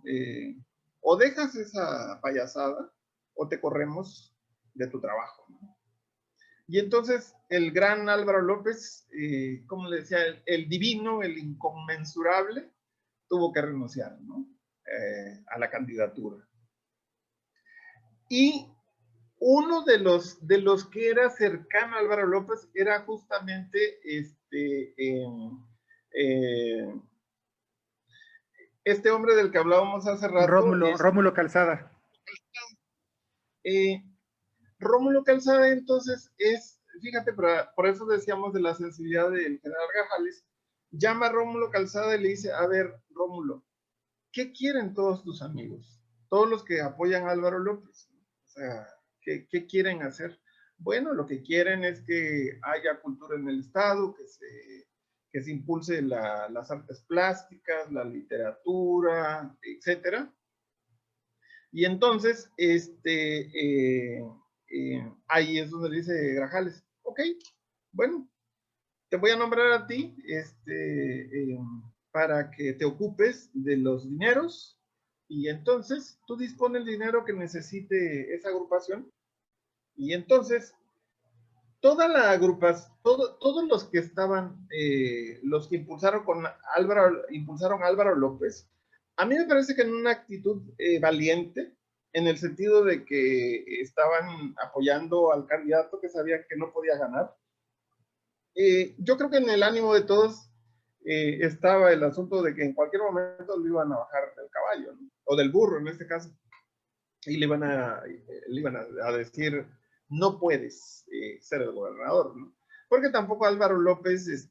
o dejas esa payasada o te corremos de tu trabajo, ¿no? Y entonces el gran Álvaro López, como le decía, el divino, el inconmensurable, tuvo que renunciar, ¿no? A la candidatura. Y uno de los que era cercano a Álvaro López era justamente este hombre del que hablábamos hace rato. Rómulo Calzada. Eh, Rómulo Calzada, entonces, fíjate, por eso decíamos de la sensibilidad del general Grajales, llama a Rómulo Calzada y le dice, a ver, Rómulo, ¿qué quieren todos tus amigos? Todos los que apoyan a Álvaro López. O sea, ¿qué quieren hacer? Bueno, lo que quieren es que haya cultura en el Estado, que se impulse las artes plásticas, la literatura, etcétera. Y entonces, ahí es donde dice Grajales, ok, bueno, te voy a nombrar a ti para que te ocupes de los dineros y entonces tú dispones el dinero que necesite esa agrupación y entonces toda la agrupación, todos los que estaban, los que impulsaron a Álvaro López, a mí me parece que en una actitud valiente, en el sentido de que estaban apoyando al candidato que sabían que no podía ganar. Yo creo que en el ánimo de todos estaba el asunto de que en cualquier momento lo iban a bajar del caballo, ¿no? O del burro en este caso, y le iban a decir, no puedes ser el gobernador, ¿no? Porque tampoco Álvaro López,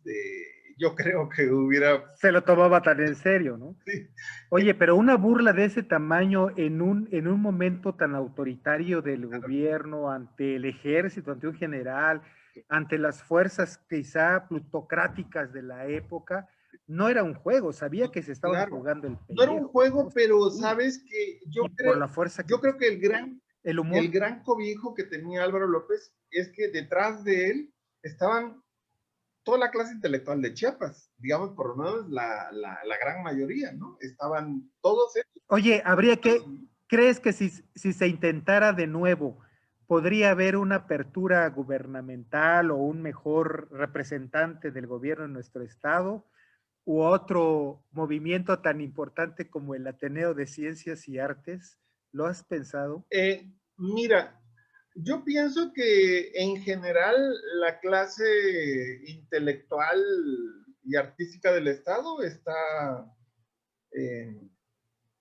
yo creo que hubiera... Se lo tomaba tan en serio, ¿no? Sí. Oye, pero una burla de ese tamaño en un momento tan autoritario del gobierno, ante el ejército, ante un general, ante las fuerzas quizá plutocráticas de la época, no era un juego, sabía que se estaban Claro, jugando el no era un pellejo, juego, ¿no? pero sabes que Y por la fuerza que yo creo que el el humor. gran cobijo que tenía Álvaro López es que detrás de él estaban toda la clase intelectual de Chiapas, digamos, por lo menos la gran mayoría, ¿no? Estaban todos ellos. Oye, ¿crees que si se intentara de nuevo, podría haber una apertura gubernamental o un mejor representante del gobierno en nuestro estado? ¿U otro movimiento tan importante como el Ateneo de Ciencias y Artes? ¿Lo has pensado? Mira, yo pienso que en general la clase intelectual y artística del Estado está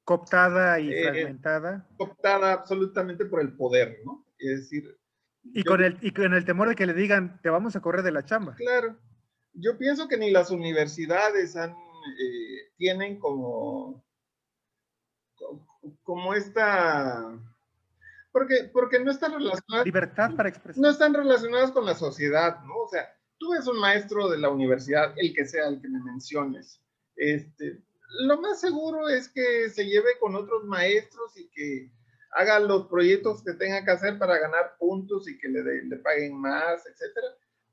Cooptada y fragmentada. cooptada absolutamente por el poder, ¿no? Es decir, yo Y con el temor de que le digan, te vamos a correr de la chamba. claro, yo pienso que ni las universidades han tienen como esta, porque no están relacionadas, libertad para expresar. no están relacionadas con la sociedad, ¿no? O sea, tú ves un maestro de la universidad, el que sea, el que me menciones, lo más seguro es que se lleve con otros maestros y que haga los proyectos que tenga que hacer para ganar puntos y que le paguen más, etcétera.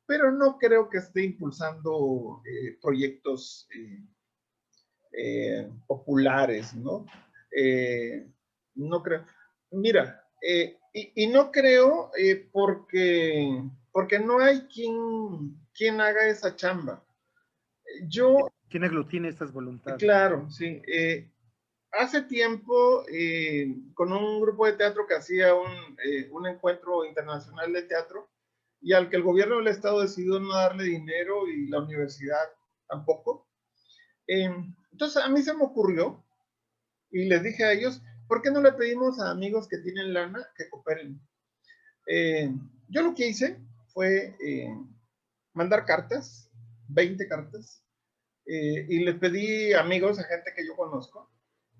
Pero no creo que esté impulsando proyectos populares, ¿no? No creo. Mira, y no creo porque no hay quien haga esa chamba. Yo, ¿Quién aglutina estas voluntades? claro, sí. Hace tiempo, con un grupo de teatro que hacía un encuentro internacional de teatro, y al que el gobierno del estado decidió no darle dinero y la universidad tampoco. Entonces a mí se me ocurrió y les dije a ellos, ¿por qué no le pedimos a amigos que tienen lana que cooperen? Yo lo que hice fue mandar cartas, 20 cartas, y les pedí a amigos, a gente que yo conozco,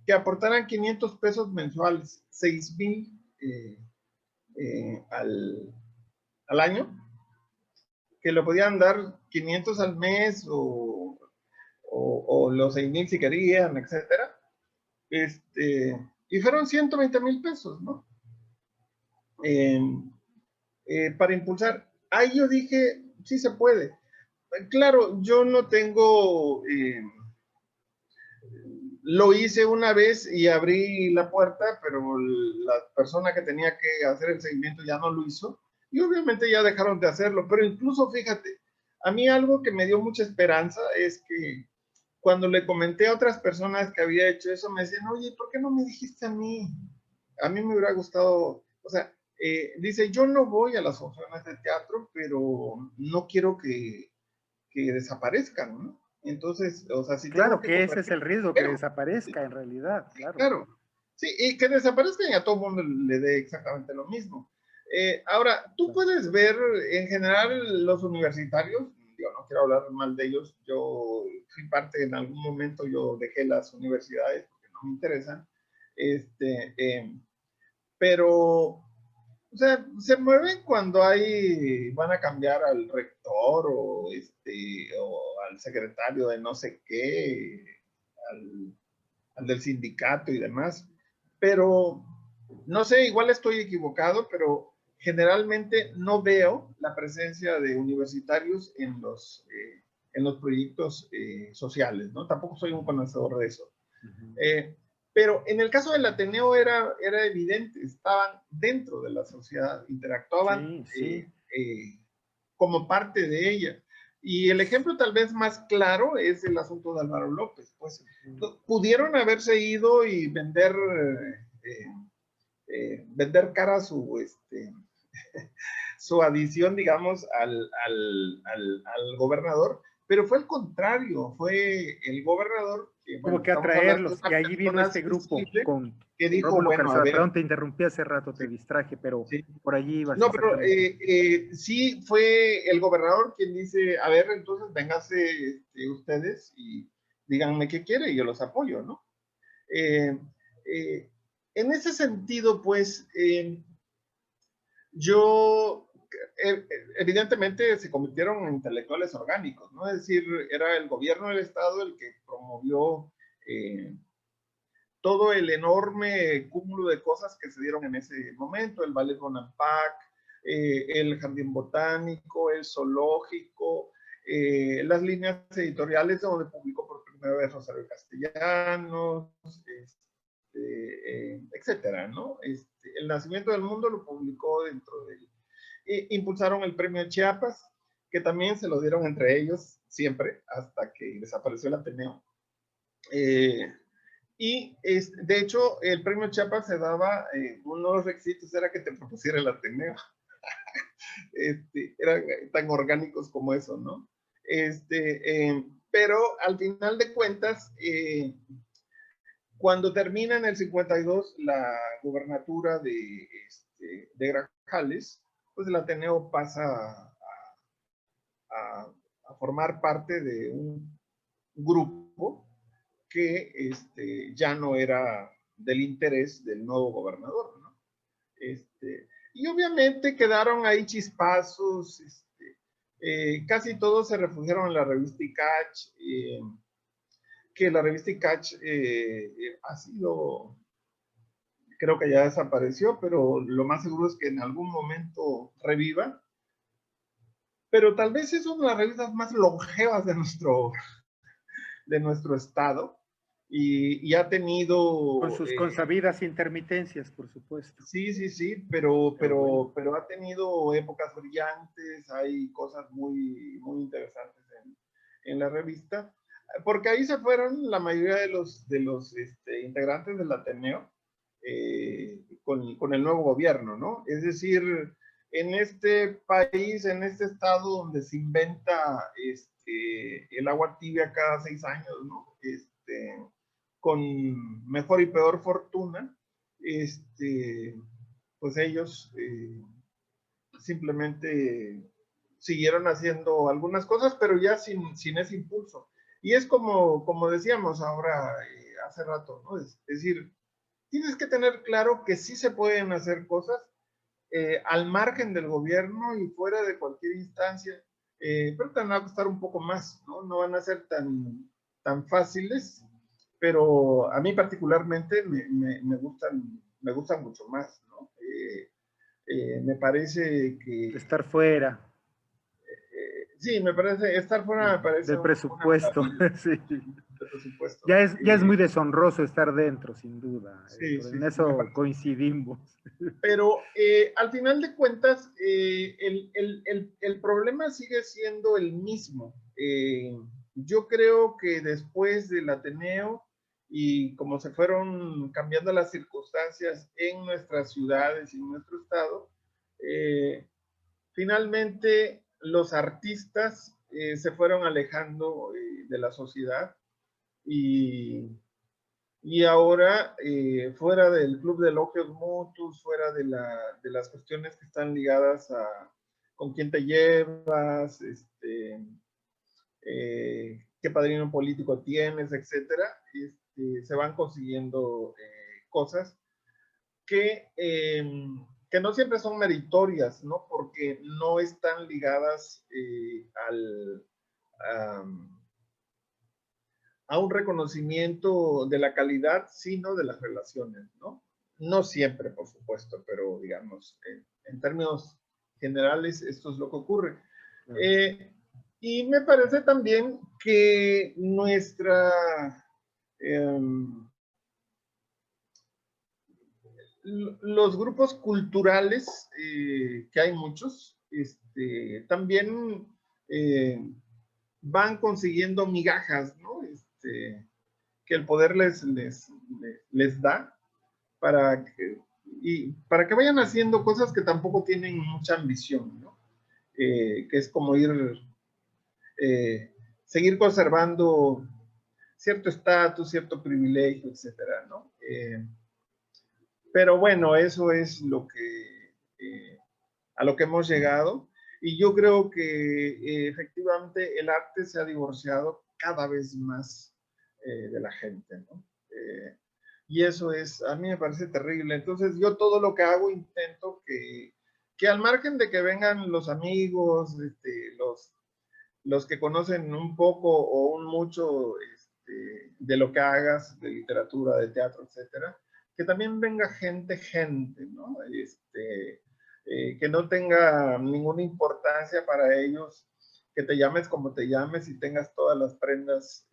que aportaran 500 pesos mensuales, 6,000 al año, que lo podían dar 500 al mes o los 6,000 si querían, etcétera. Y fueron 120,000 pesos, ¿no? Para impulsar. Ahí yo dije, sí se puede. Claro, yo no tengo, lo hice una vez y abrí la puerta, pero la persona que tenía que hacer el seguimiento ya no lo hizo. Y obviamente ya dejaron de hacerlo. Pero incluso, fíjate, a mí algo que me dio mucha esperanza es que cuando le comenté a otras personas que había hecho eso, me decían, oye, ¿por qué no me dijiste a mí? A mí me hubiera gustado, o sea, dice, yo no voy a las funciones de teatro, pero no quiero que desaparezcan, ¿no? Entonces, o sea, si tengo Claro que que ese cooperar, es el riesgo, que pero, sí, desaparezca en realidad, claro. claro. Sí, y que desaparezcan y a todo el mundo le dé exactamente lo mismo. Ahora, tú puedes ver en general los universitarios, yo no quiero hablar mal de ellos, yo fui parte en algún momento, yo dejé las universidades porque no me interesan, pero o sea, se mueven cuando van a cambiar al rector o al secretario de no sé qué, al del sindicato y demás. Pero, no sé, igual estoy equivocado, pero generalmente no veo la presencia de universitarios en los proyectos sociales, ¿no? Tampoco soy un conocedor de eso. Pero en el caso del Ateneo era evidente, estaban dentro de la sociedad, interactuaban Sí, sí. como parte de ella. Y el ejemplo tal vez más claro es el asunto de Álvaro López. Pues pudieron haberse ido y vender cara su adición, digamos, al gobernador, pero fue el contrario, fue el gobernador que, Tuvo bueno, que estamos hablando de atraerlos y una allí vino persona este grupo sensible que con dijo, Rómulo bueno, a Calzada. ver, Perdón, te interrumpí hace rato, te sí, distraje, pero sí. por allí ibas No, pero exactamente. sí fue el gobernador quien dice, a ver, entonces vénganse ustedes y díganme qué quiere y yo los apoyo, ¿no? Eh, eh, en ese sentido, pues, yo, evidentemente se convirtieron en intelectuales orgánicos, ¿no? Es decir, era el gobierno del Estado el que promovió todo el enorme cúmulo de cosas que se dieron en ese momento, el Ballet Bonampak, el Jardín Botánico, el Zoológico, las líneas editoriales donde publicó por primera vez Rosario Castellanos, etcétera, ¿no? El Nacimiento del Mundo lo publicó dentro de él. Impulsaron el premio Chiapas, que también se lo dieron entre ellos siempre, hasta que desapareció el Ateneo. Y de hecho, el premio Chiapas se daba, uno de los requisitos era que te propusiera el Ateneo. Eran tan orgánicos como eso, ¿no? Pero al final de cuentas, cuando termina en el 52 la gubernatura de Grajales, pues el Ateneo pasa a formar parte de un grupo supo que ya no era del interés del nuevo gobernador, ¿no? Y obviamente quedaron ahí chispazos, casi todos se refugiaron en la revista ICACH, que la revista ICACH ha sido, creo que ya desapareció, pero lo más seguro es que en algún momento reviva. Pero tal vez es una de las revistas más longevas de nuestro estado y ha tenido... Con sus consabidas intermitencias, por supuesto. Sí, Bueno. pero ha tenido épocas brillantes, hay cosas muy, muy interesantes en la revista, porque ahí se fueron la mayoría de los integrantes del Ateneo con el nuevo gobierno, ¿no? Es decir, en este país, en este estado donde se inventa el agua tibia cada 6 años, ¿no? Con mejor y peor fortuna, pues ellos simplemente siguieron haciendo algunas cosas, pero ya sin ese impulso. Y es como decíamos ahora, hace rato, ¿no? Es decir, tienes que tener claro que sí se pueden hacer cosas al margen del gobierno y fuera de cualquier instancia, pero te van a costar un poco más, ¿no? No van a ser tan fáciles, pero a mí particularmente me gustan mucho más, ¿no? Me parece que... Estar fuera. Sí, me parece, estar fuera me parece Del una presupuesto, maravilla. sí. De presupuesto. Ya es muy deshonroso estar dentro, sin duda, Sí, Héctor. En sí, me eso parece. coincidimos. Pero al final de cuentas, el problema sigue siendo el mismo. Yo creo que después del Ateneo y como se fueron cambiando las circunstancias en nuestras ciudades y en nuestro estado, finalmente los artistas se fueron alejando de la sociedad y ahora, fuera del club de elogios mutuos, fuera de las cuestiones que están ligadas a con quién te llevas, qué padrino político tienes, etcétera, se van consiguiendo cosas que no siempre son meritorias, ¿no? Porque no están ligadas a, a un reconocimiento de la calidad, sino de las relaciones, ¿no? No siempre, por supuesto, pero digamos, en términos generales, esto es lo que ocurre. Y me parece también que los grupos culturales, que hay muchos, también van consiguiendo migajas, ¿no? Que el poder les da para que vayan haciendo cosas que tampoco tienen mucha ambición, ¿no? Que es como seguir conservando cierto estatus, cierto privilegio, etcétera, ¿no? Pero bueno, eso es a lo que hemos llegado. Y yo creo que efectivamente el arte se ha divorciado cada vez más de la gente, ¿no? Y eso a mí me parece terrible. Entonces yo todo lo que hago intento que al margen de que vengan los amigos, los que conocen un poco o un mucho de lo que hagas, de literatura, de teatro, etcétera, que también venga gente, ¿no? Que no tenga ninguna importancia para ellos, que te llames como te llames y tengas todas las prendas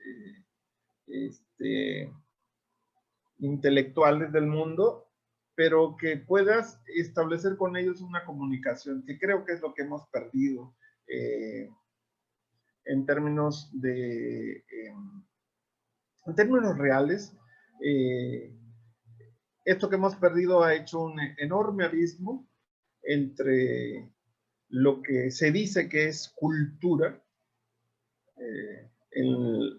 intelectuales del mundo, pero que puedas establecer con ellos una comunicación, que creo que es lo que hemos perdido en términos en términos reales. Esto que hemos perdido ha hecho un enorme abismo entre lo que se dice que es cultura, en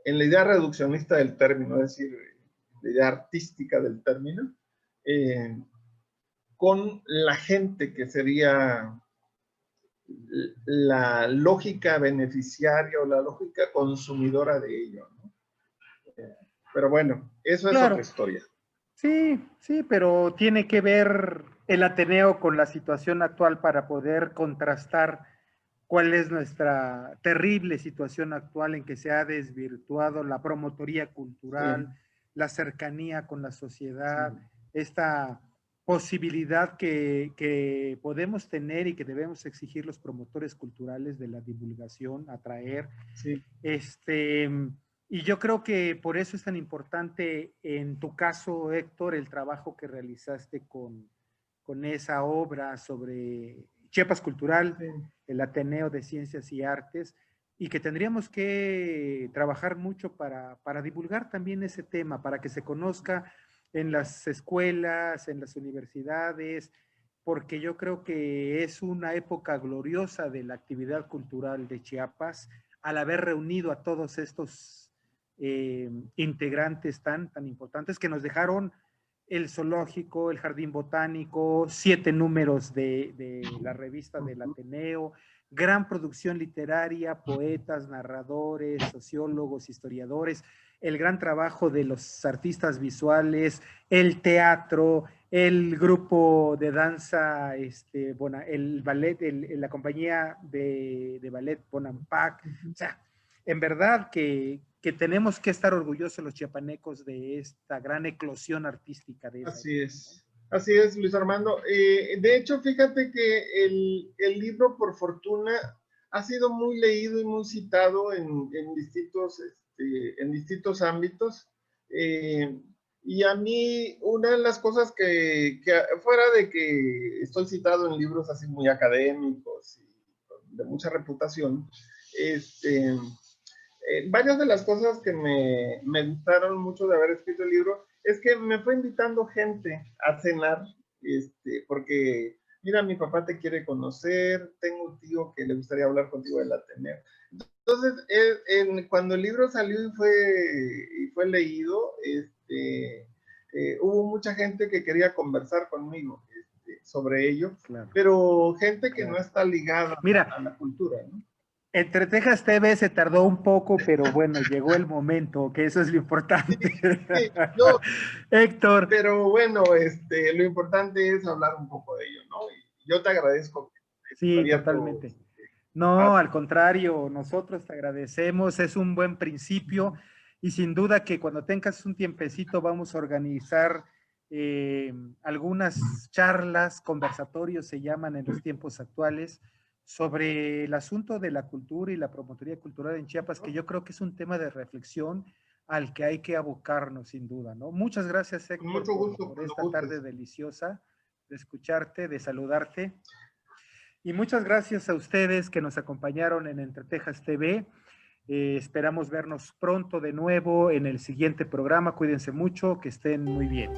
la idea reduccionista del término, es decir, la idea artística del término, con la gente que sería la lógica beneficiaria o la lógica consumidora de ello, ¿no? Pero bueno, eso es Claro, otra historia. sí, sí, pero tiene que ver el Ateneo con la situación actual para poder contrastar cuál es nuestra terrible situación actual en que se ha desvirtuado la promotoría cultural, Sí, la cercanía con la sociedad, sí, esta posibilidad que podemos tener y que debemos exigir los promotores culturales de la divulgación, atraer. sí. Y yo creo que por eso es tan importante en tu caso, Héctor, el trabajo que realizaste con esa obra sobre Chiapas Cultural, Sí. el Ateneo de Ciencias y Artes, y que tendríamos que trabajar mucho para divulgar también ese tema, para que se conozca en las escuelas, en las universidades, porque yo creo que es una época gloriosa de la actividad cultural de Chiapas, al haber reunido a todos estos integrantes tan importantes que nos dejaron el zoológico, el jardín botánico, 7 números de la revista del Ateneo, gran producción literaria, poetas, narradores, sociólogos, historiadores, el gran trabajo de los artistas visuales, el teatro, el grupo de danza, el ballet, la compañía de ballet Bonampak. O sea, en verdad que tenemos que estar orgullosos los chiapanecos de esta gran eclosión artística de esa Así época, ¿no? es. Así es, Luis Armando. De hecho, fíjate que el libro, por fortuna, ha sido muy leído y muy citado en distintos ámbitos. Eh, y a mí, una de las cosas que, fuera de que estoy citado en libros así muy académicos y de mucha reputación, este, varias de las cosas que me gustaron mucho de haber escrito el libro es que me fue invitando gente a cenar, porque, mira, mi papá te quiere conocer, tengo un tío que le gustaría hablar contigo del Ateneo. Entonces, cuando el libro salió y fue leído, hubo mucha gente que quería conversar conmigo sobre ello, Claro, pero gente que no claro. está ligada Mira, a la cultura, ¿no? entre Texas TV se tardó un poco, pero bueno, llegó el momento, que eso es lo importante. Sí, no, Héctor, pero bueno, lo importante es hablar un poco de ello, ¿no? Y yo te agradezco que estés sí, abierto totalmente. a No, al contrario, nosotros te agradecemos, es un buen principio y sin duda que cuando tengas un tiempecito vamos a organizar eh, algunas charlas, conversatorios se llaman en los tiempos actuales, sobre el asunto de la cultura y la promotoría cultural en Chiapas, que yo creo que es un tema de reflexión al que hay que abocarnos sin duda, ¿no? Muchas gracias, con Héctor, mucho gusto por cuando esta tarde gustes. deliciosa de escucharte, de saludarte. Y muchas gracias a ustedes que nos acompañaron en Entre Tejas TV. Esperamos vernos pronto de nuevo en el siguiente programa. Cuídense mucho, que estén muy bien.